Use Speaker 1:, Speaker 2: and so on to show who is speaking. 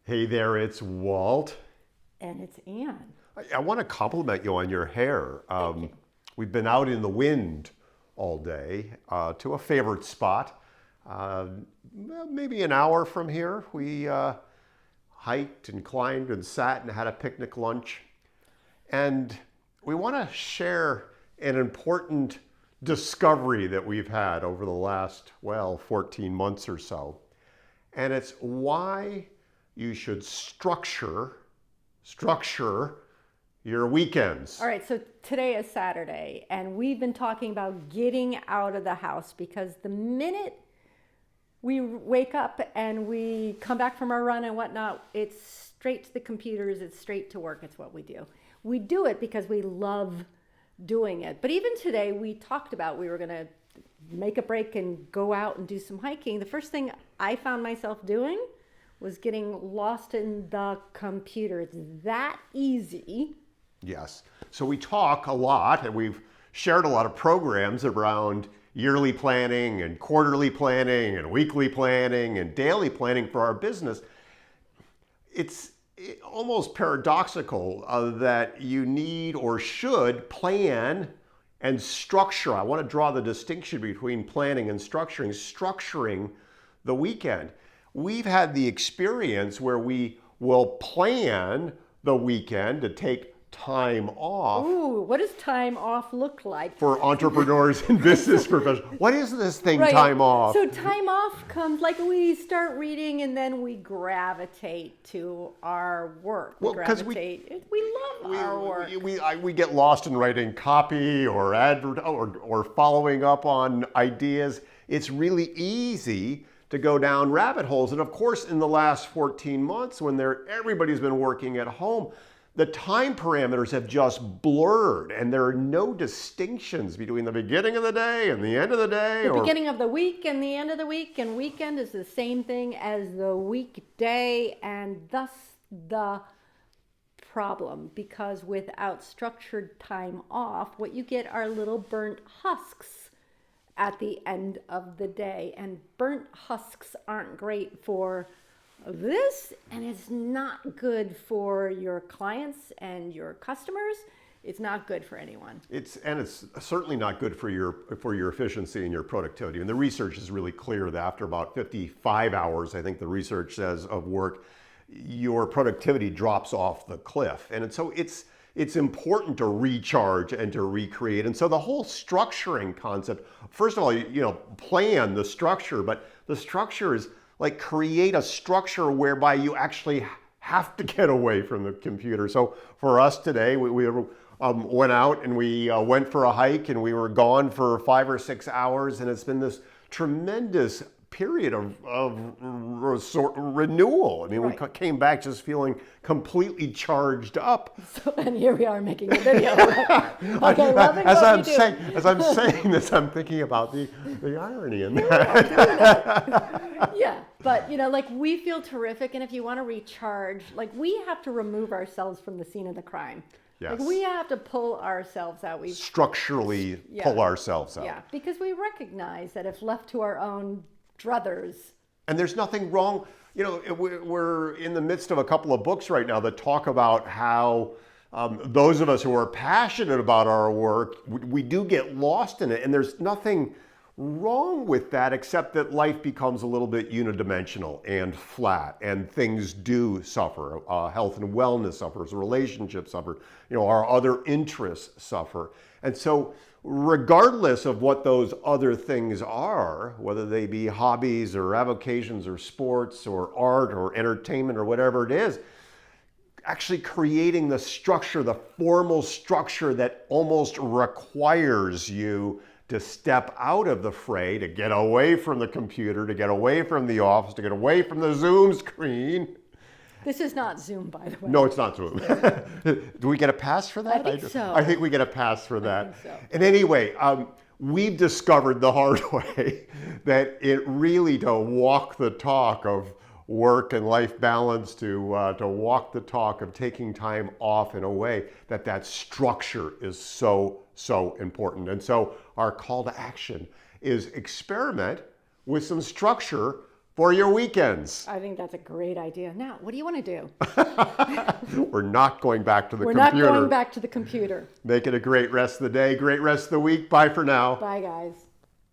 Speaker 1: Hey there, it's Walt.
Speaker 2: And it's Anne.
Speaker 1: I want to compliment you on your hair.
Speaker 2: Thank you.
Speaker 1: We've been out in the wind all day to a favorite spot. Uh, Maybe an hour from here, we hiked and climbed and sat and had a picnic lunch. And we want to share an important discovery that we've had over the last, 14 months or so. And it's why you should structure your weekends.
Speaker 2: All right, so today is Saturday, and we've been talking about getting out of the house because the minute we wake up and we come back from our run and whatnot, it's straight to the computers, it's straight to work, it's what we do. We do it because we love doing it. But even today, we talked about we were going to make a break and go out and do some hiking. The first thing I found myself doing was getting lost in the computer. It's that easy.
Speaker 1: Yes. So we talk a lot, and we've shared a lot of programs around yearly planning and quarterly planning and weekly planning and daily planning for our business. It's almost paradoxical that you need or should plan and structure. I want to draw the distinction between planning and structuring the weekend. We've had the experience where we will plan the weekend to take time off.
Speaker 2: Ooh, what does time off look like?
Speaker 1: For entrepreneurs and business professionals. What is this thing,
Speaker 2: Right.
Speaker 1: time off?
Speaker 2: So time off comes like we start reading and then we gravitate to our work.
Speaker 1: Well, 'cause
Speaker 2: we love our work.
Speaker 1: We get lost in writing copy or or following up on ideas. It's really easy to go down rabbit holes. And of course, in the last 14 months, when everybody's been working at home, the time parameters have just blurred, and there are no distinctions between the beginning of the day and the end of the day.
Speaker 2: The beginning of the week and the end of the week, and weekend is the same thing as the weekday, and thus the problem, because without structured time off, what you get are little burnt husks at the end of the day, and burnt husks aren't great for this, and it's not good for your clients and your customers. It's not good for anyone.
Speaker 1: It's certainly not good for your efficiency and your productivity. And the research is really clear that after about 55 hours, I think the research says, of work, your productivity drops off the cliff. And so it's important to recharge and to recreate. And so the whole structuring concept, first of all, plan the structure, but the structure is like create a structure whereby you actually have to get away from the computer. So for us today, we went out and we went for a hike, and we were gone for 5 or 6 hours, and it's been this tremendous period of renewal. I mean,
Speaker 2: Right.
Speaker 1: we came back just feeling completely charged up.
Speaker 2: So, and here we are making a video. Okay, loving
Speaker 1: as
Speaker 2: what
Speaker 1: I'm
Speaker 2: we do.
Speaker 1: as I'm saying this, I'm thinking about the irony in that.
Speaker 2: Yeah, but like we feel terrific, and if you want to recharge, like we have to remove ourselves from the scene of the crime.
Speaker 1: Yes.
Speaker 2: Like we have to pull ourselves out. We
Speaker 1: Structurally pull ourselves out.
Speaker 2: Yeah, because we recognize that if left to our own druthers.
Speaker 1: And there's nothing wrong. We're in the midst of a couple of books right now that talk about how those of us who are passionate about our work, we do get lost in it. And there's nothing wrong with that, except that life becomes a little bit unidimensional and flat, and things do suffer. Health and wellness suffers, relationships suffer, our other interests suffer. And so regardless of what those other things are, whether they be hobbies or avocations or sports or art or entertainment or whatever it is, actually creating the structure, the formal structure that almost requires you to step out of the fray, to get away from the computer, to get away from the office, to get away from the Zoom screen.
Speaker 2: This is not Zoom, by the way.
Speaker 1: No, it's not Zoom. Do we get a pass for that?
Speaker 2: I think so.
Speaker 1: I think we get a pass for that.
Speaker 2: I think so.
Speaker 1: And anyway, we've discovered the hard way that it really, to walk the talk of work and life balance, to walk the talk of taking time off in a way, that structure is so important. And so our call to action is experiment with some structure for your weekends.
Speaker 2: I think that's a great idea. Now, what do you want to do?
Speaker 1: We're not going back to the
Speaker 2: We're
Speaker 1: computer.
Speaker 2: not going back to the computer.
Speaker 1: Make it a great rest of the day, great rest of the week. Bye for now.
Speaker 2: Bye, guys.